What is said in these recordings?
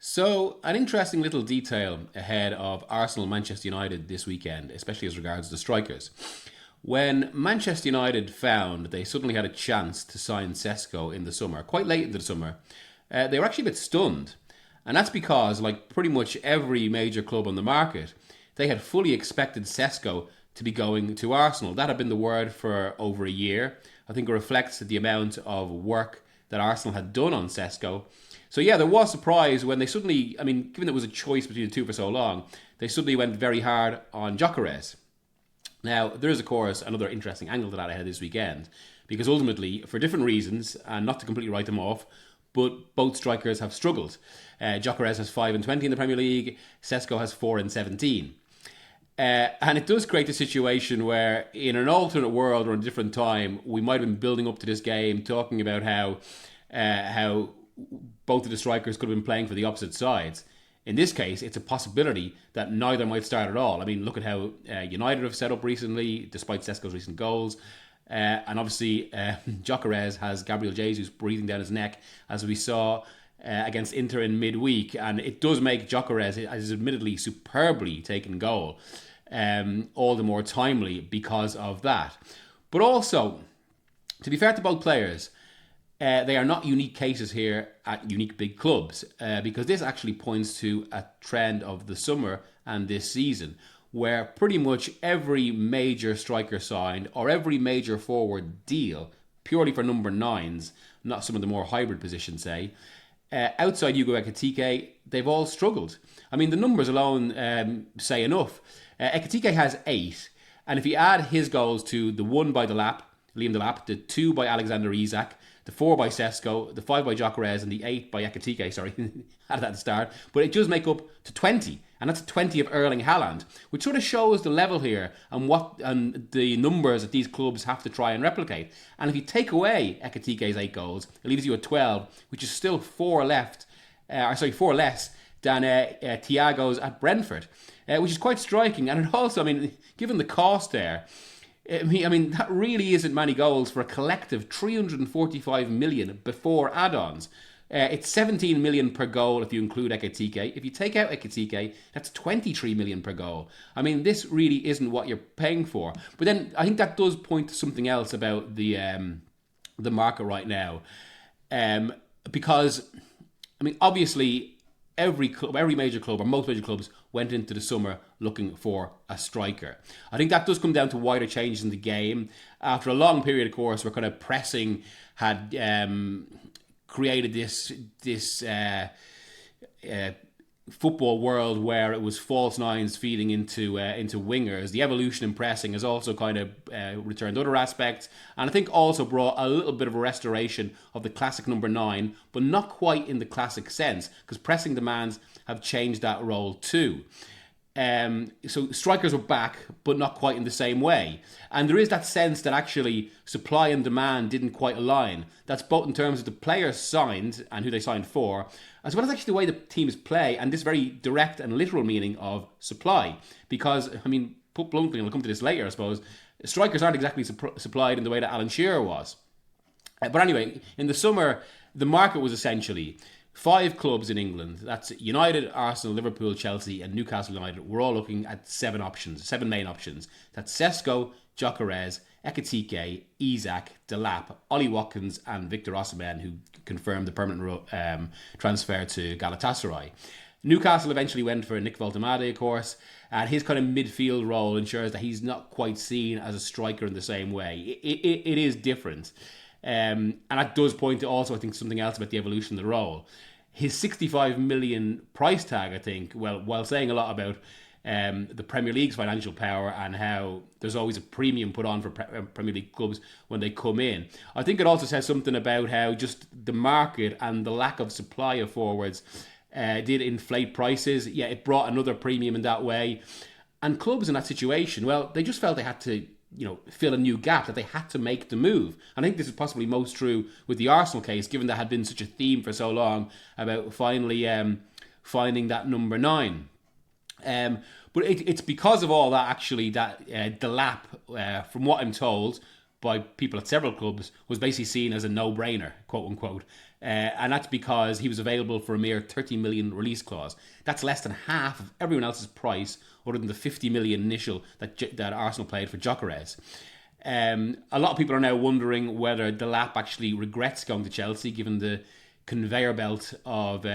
So, an interesting little detail ahead of Arsenal Manchester United this weekend, especially as regards the strikers. When Manchester United found they suddenly had a chance to sign Sesko in the summer, quite late into the summer, they were actually a bit stunned. And that's because, like pretty much every major club on the market, they had fully expected Sesko to be going to Arsenal. That had been the word for over a year. I think it reflects the amount of work that Arsenal had done on Sesko. So yeah, there was surprise when they suddenly, given it was a choice between the two for so long, they suddenly went very hard on Gyokeres. Now, there is, of course, another interesting angle to that ahead of this weekend, because ultimately, for different reasons, and not to completely write them off, but both strikers have struggled. Gyokeres has 5 and 20 in the Premier League, Sesko has 4 and 17. And it does create a situation where, in an alternate world or a different time, we might have been building up to this game, talking about how both of the strikers could have been playing for the opposite sides. In this case, it's a possibility that neither might start at all. I mean, look at how United have set up recently, despite Sesko's recent goals. And obviously, Gyokeres has Gabriel Jesus breathing down his neck, as we saw against Inter in midweek. And it does make Gyokeres, his admittedly superbly taken goal, all the more timely because of that. But also, to be fair to both players, they are not unique cases here at unique big clubs, because this actually points to a trend of the summer and this season, where pretty much every major striker signed or every major forward deal, purely for number nines, not some of the more hybrid positions, say, outside Hugo Ekitike, they've all struggled. I mean, the numbers alone say enough. Ekitike has 8, and if you add his goals to the 1 by Liam Delap, the 2 by Alexander Isak, the 4 by Sesko, the 5 by Gyokeres, and the 8 by Ekitike, sorry, had that at the start. But it does make up to 20, and that's 20 of Erling Haaland, which sort of shows the level here and the numbers that these clubs have to try and replicate. And if you take away Ekitike's 8 goals, it leaves you at 12, which is still 4 less than Thiago's at Brentford, which is quite striking. And it also, given the cost there, that really isn't many goals for a collective 345 million before add-ons. It's 17 million per goal if you include Ekitike. If you take out Ekitike, that's 23 million per goal. This really isn't what you're paying for. But then I think that does point to something else about the market right now, because obviously every major club, or most major clubs, went into the summer looking for a striker. I think that does come down to wider changes in the game. After a long period, of course, where kind of pressing had created this football world where it was false nines feeding into wingers. The evolution in pressing has also kind of returned other aspects, and I think also brought a little bit of a restoration of the classic number 9, but not quite in the classic sense, because pressing demands have changed that role too. So strikers are back, but not quite in the same way. And there is that sense that actually supply and demand didn't quite align. That's both in terms of the players signed and who they signed for, as well as actually the way the teams play, and this very direct and literal meaning of supply. Because, put bluntly, and we'll come to this later, I suppose, strikers aren't exactly supplied in the way that Alan Shearer was. But anyway, in the summer, the market was essentially 5 clubs in England. That's United, Arsenal, Liverpool, Chelsea, and Newcastle United. We're all looking at 7 main options. That's Sesko, Gyokeres, Ekitike, Isak, Delap, Ollie Watkins, and Victor Osimhen, who confirmed the permanent transfer to Galatasaray. Newcastle eventually went for Nick Voltemade, of course, and his kind of midfield role ensures that he's not quite seen as a striker in the same way. It is different. And that does point to also, I think, something else about the evolution of the role. His 65 million price tag, I think, while saying a lot about the Premier League's financial power and how there's always a premium put on for Premier League clubs when they come in, I think it also says something about how just the market and the lack of supply of forwards did inflate prices. Yeah, it brought another premium in that way. And clubs in that situation, well, they just felt they had to fill a new gap, that they had to make the move. I think this is possibly most true with the Arsenal case, given that had been such a theme for so long about finally finding that number 9. But it's because of all that, actually, that Delap, from what I'm told by people at several clubs, was basically seen as a no-brainer, quote unquote. And that's because he was available for a mere 30 million release clause. That's less than half of everyone else's price, other than the 50 million initial that Arsenal paid for Gyokeres. A lot of people are now wondering whether Delap actually regrets going to Chelsea, given the conveyor belt of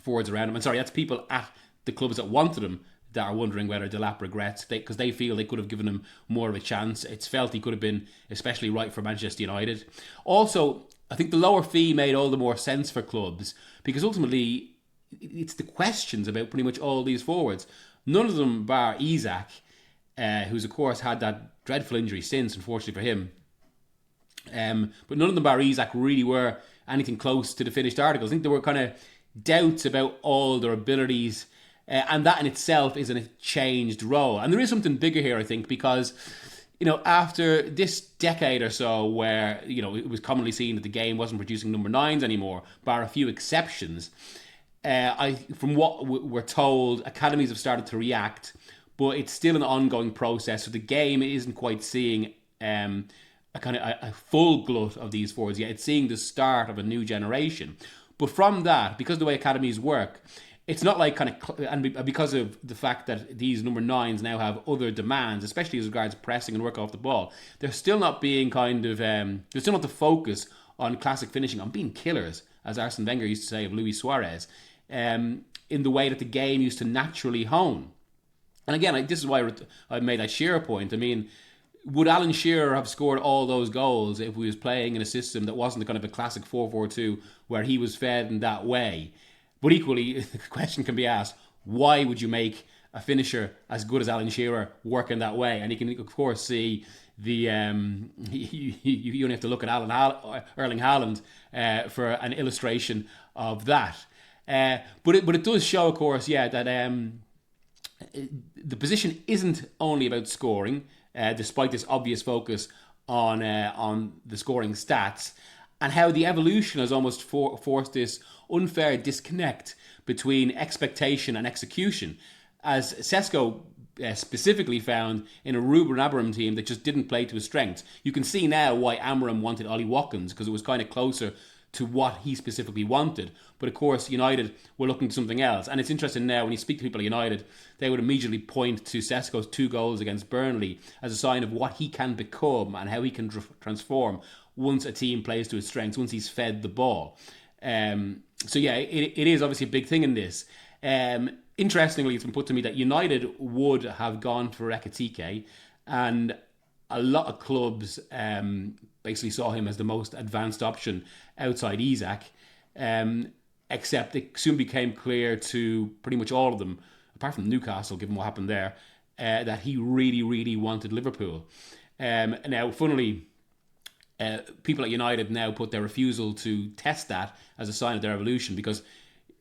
forwards around him. And sorry, that's people at the clubs that wanted him that are wondering whether Delap regrets, because they feel they could have given him more of a chance. It's felt he could have been especially right for Manchester United. Also, I think the lower fee made all the more sense for clubs, because ultimately it's the questions about pretty much all these forwards. None of them, bar Isak, who's of course had that dreadful injury since, unfortunately for him. But none of them, bar Isak, really were anything close to the finished articles. I think there were kind of doubts about all their abilities, and that in itself is a changed role. And there is something bigger here, I think, because after this decade or so where, it was commonly seen that the game wasn't producing number 9s anymore, bar a few exceptions, from what we're told, academies have started to react, but it's still an ongoing process. So the game isn't quite seeing a full glut of these forwards yet. It's seeing the start of a new generation. But from that, because of the way academies work, it's not like and because of the fact that these number 9s now have other demands, especially as regards pressing and work off the ball, they're still not being they're still not the focus on classic finishing, on being killers, as Arsene Wenger used to say of Luis Suarez, in the way that the game used to naturally hone. And again, this is why I made that Shearer point. I mean, would Alan Shearer have scored all those goals if he was playing in a system that wasn't kind of a classic 4-4-2 where he was fed in that way? But equally, the question can be asked, why would you make a finisher as good as Alan Shearer work in that way? And you can, of course, see the you only have to look at Erling Haaland for an illustration of that. But it does show, of course, that the position isn't only about scoring, despite this obvious focus on the scoring stats, and how the evolution has almost forced this unfair disconnect between expectation and execution, as Sesko specifically found in a Ruben Amorim team that just didn't play to his strengths. You can see now why Amorim wanted Ollie Watkins, because it was kind of closer to what he specifically wanted. But of course, United were looking to something else. And it's interesting now, when you speak to people at United, they would immediately point to Sesko's 2 goals against Burnley as a sign of what he can become and how he can transform once a team plays to his strengths, once he's fed the ball. So yeah, it is obviously a big thing in this. Interestingly, it's been put to me that United would have gone for Ekitike, and a lot of clubs basically saw him as the most advanced option outside Isak, except it soon became clear to pretty much all of them, apart from Newcastle, given what happened there, that he really, really wanted Liverpool. Now, funnily, people at United now put their refusal to test that as a sign of their evolution, because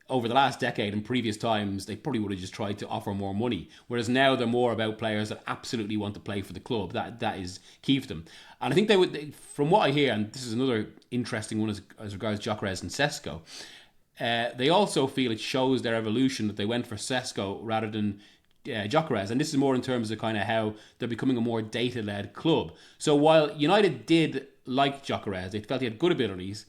over the last decade and previous times, they probably would have just tried to offer more money. Whereas now they're more about players that absolutely want to play for the club. That is key for them. And I think from what I hear, and this is another interesting one as regards Gyokeres and Sesko, they also feel it shows their evolution that they went for Sesko rather than Gyokeres. And this is more in terms of kind of how they're becoming a more data-led club. So while United did like Gyokeres, they felt he had good abilities,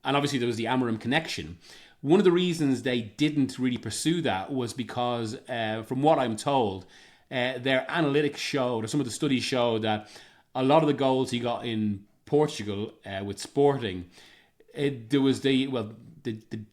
and obviously there was the Amorim connection. One of the reasons they didn't really pursue that was because, from what I'm told, their analytics showed, or some of the studies showed, that a lot of the goals he got in Portugal with Sporting, the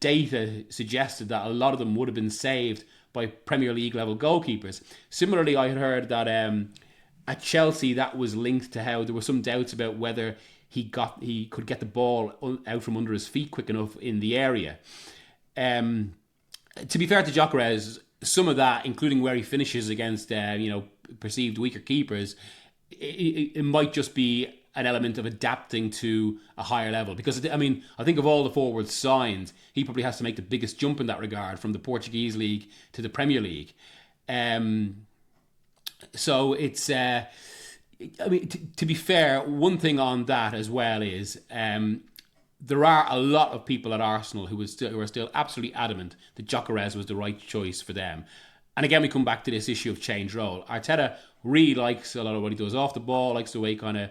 data suggested that a lot of them would have been saved by Premier League level goalkeepers. Similarly, I had heard that at Chelsea that was linked to how there were some doubts about whether he could get the ball out from under his feet quick enough in the area. To be fair to Gyokeres, some of that, including where he finishes against perceived weaker keepers, it might just be an element of adapting to a higher level. Because I think of all the forwards signed, he probably has to make the biggest jump in that regard, from the Portuguese league to the Premier League. So it's to be fair, one thing on that as well is there are a lot of people at Arsenal who are still absolutely adamant that Gyokeres was the right choice for them. And again, we come back to this issue of change role. Arteta really likes a lot of what he does off the ball, likes the way he kind of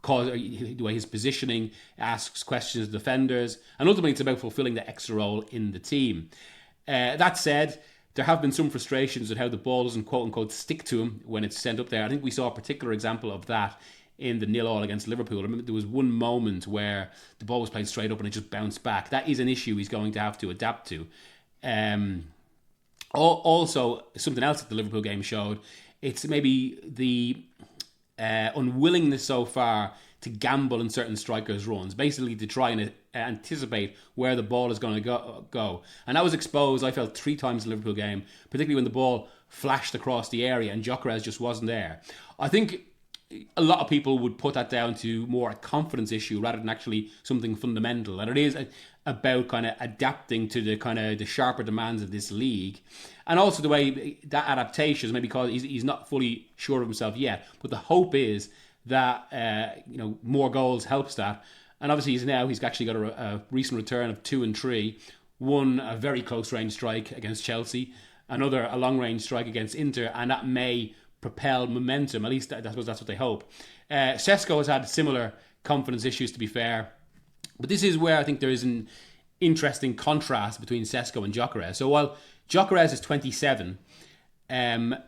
the way his positioning, asks questions of defenders, and ultimately it's about fulfilling the extra role in the team. That said, there have been some frustrations at how the ball doesn't quote unquote stick to him when it's sent up there. I think we saw a particular example of that in the 0-0 against Liverpool. I remember there was one moment where the ball was played straight up and it just bounced back. That is an issue he's going to have to adapt to. Also, something else that the Liverpool game showed, it's maybe the unwillingness so far to gamble in certain strikers' runs, basically to try and anticipate where the ball is going to go. And that was exposed, I felt, 3 times in the Liverpool game, particularly when the ball flashed across the area and Gyokeres just wasn't there. I think a lot of people would put that down to more a confidence issue rather than actually something fundamental. And it is about kind of adapting to the sharper demands of this league. And also the way that adaptation is maybe because he's not fully sure of himself yet. But the hope is that more goals helps that. And obviously he's actually got a recent return of 2 and 3. One, a very close range strike against Chelsea. Another, a long range strike against Inter. And that may propel momentum. At least I suppose that's what they hope. Sesko has had similar confidence issues, to be fair. But this is where I think there is an interesting contrast between Sesko and Gyokeres. So while Gyokeres is 27, so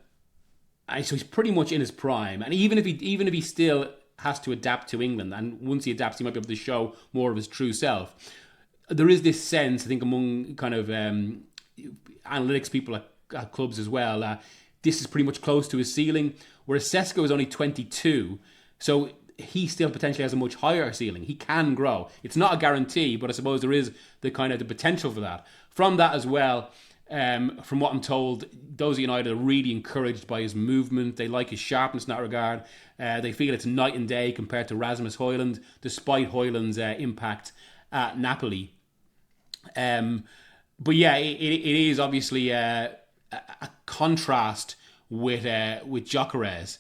he's pretty much in his prime. And even if he still has to adapt to England, and once he adapts, he might be able to show more of his true self. There is this sense, I think, among kind of analytics people at clubs as well, this is pretty much close to his ceiling. Whereas Sesko is only 22, so he still potentially has a much higher ceiling. He can grow. It's not a guarantee, but I suppose there is the potential for that. From that as well, from what I'm told, those at United are really encouraged by his movement. They like his sharpness in that regard. They feel it's night and day compared to Rasmus Højlund, despite Højlund's impact at Napoli. But yeah, it is obviously a contrast with Gyokeres.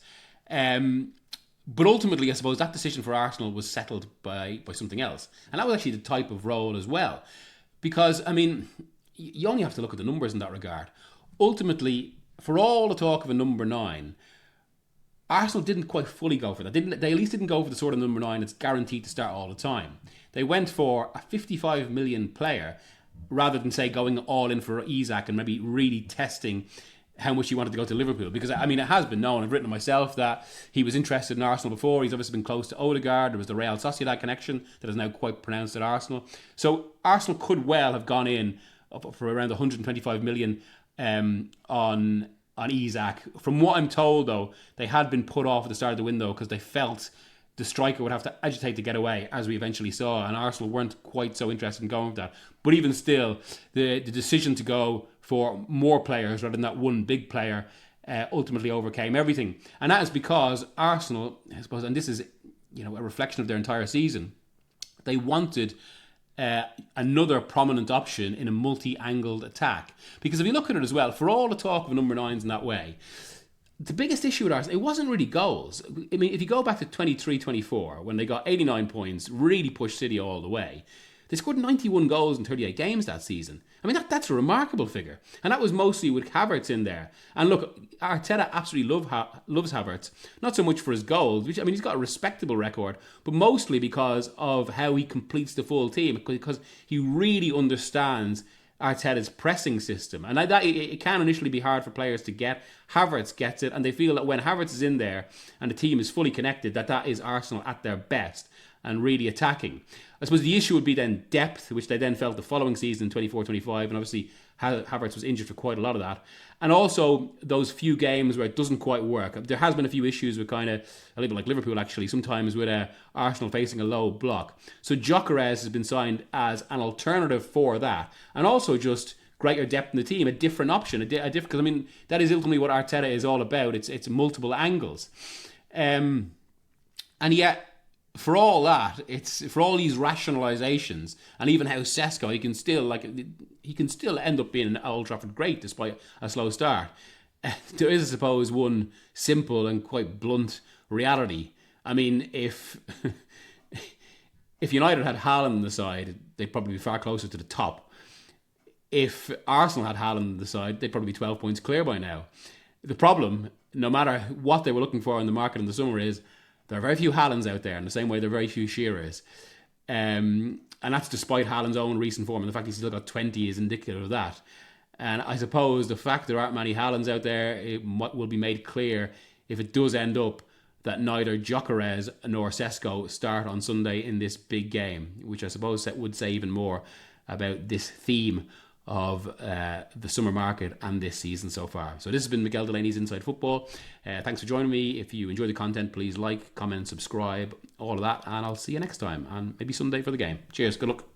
But ultimately, I suppose that decision for Arsenal was settled by something else. And that was actually the type of role as well. Because, I mean, you only have to look at the numbers in that regard. Ultimately, for all the talk of a number 9, Arsenal didn't quite fully go for that. They at least didn't go for the sort of number 9 that's guaranteed to start all the time. They went for a 55 million player rather than, say, going all in for Isak and maybe really testing how much he wanted to go to Liverpool. Because, I mean, it has been known, I've written myself, that he was interested in Arsenal before. He's obviously been close to Odegaard. There was the Real Sociedad connection that is now quite pronounced at Arsenal. So Arsenal could well have gone in for around 125 million on Isak. From what I'm told, though, they had been put off at the start of the window because they felt the striker would have to agitate to get away, as we eventually saw, and Arsenal weren't quite so interested in going with that. But even still, the decision to go for more players rather than that one big player ultimately overcame everything. And that is because Arsenal, I suppose, and this is a reflection of their entire season, they wanted another prominent option in a multi-angled attack. Because if you look at it as well, for all the talk of number 9s in that way, the biggest issue with Arsenal, it wasn't really goals. I mean, if you go back to 23-24, when they got 89 points, really pushed City all the way, they scored 91 goals in 38 games that season. I mean, that's a remarkable figure. And that was mostly with Havertz in there. And look, Arteta absolutely loves Havertz. Not so much for his goals, which, I mean, he's got a respectable record, but mostly because of how he completes the full team, because he really understands Arteta's pressing system. And that it can initially be hard for players to get. Havertz gets it, and they feel that when Havertz is in there and the team is fully connected, that is Arsenal at their best and really attacking. I suppose the issue would be then depth, which they then felt the following season, 24-25, and obviously Havertz was injured for quite a lot of that. And also those few games where it doesn't quite work. There has been a few issues with kind of, a little bit like Liverpool actually, sometimes with Arsenal facing a low block. So Gyokeres has been signed as an alternative for that. And also just greater depth in the team, a different option, because I mean, that is ultimately what Arteta is all about. It's multiple angles. And yet, for all that, it's for all these rationalisations, and even how Sesko, he can still end up being an Old Trafford great despite a slow start. There is, I suppose, one simple and quite blunt reality. I mean, if United had Haaland on the side, they'd probably be far closer to the top. If Arsenal had Haaland on the side, they'd probably be 12 points clear by now. The problem, no matter what they were looking for in the market in the summer, is There are very few Haalands out there, in the same way there are very few Shearers. And that's despite Haaland's own recent form. And the fact he's still got 20 is indicative of that. And I suppose the fact there aren't many Haalands out there, it will be made clear if it does end up that neither Gyokeres nor Sesko start on Sunday in this big game, which I suppose would say even more about this theme of the summer market and this season so far. So this has been Mikel Delaney's Inside Football. Thanks for joining me. If you enjoy the content, please like, comment, subscribe, all of that, and I'll see you next time, and maybe Sunday for the game. Cheers, good luck.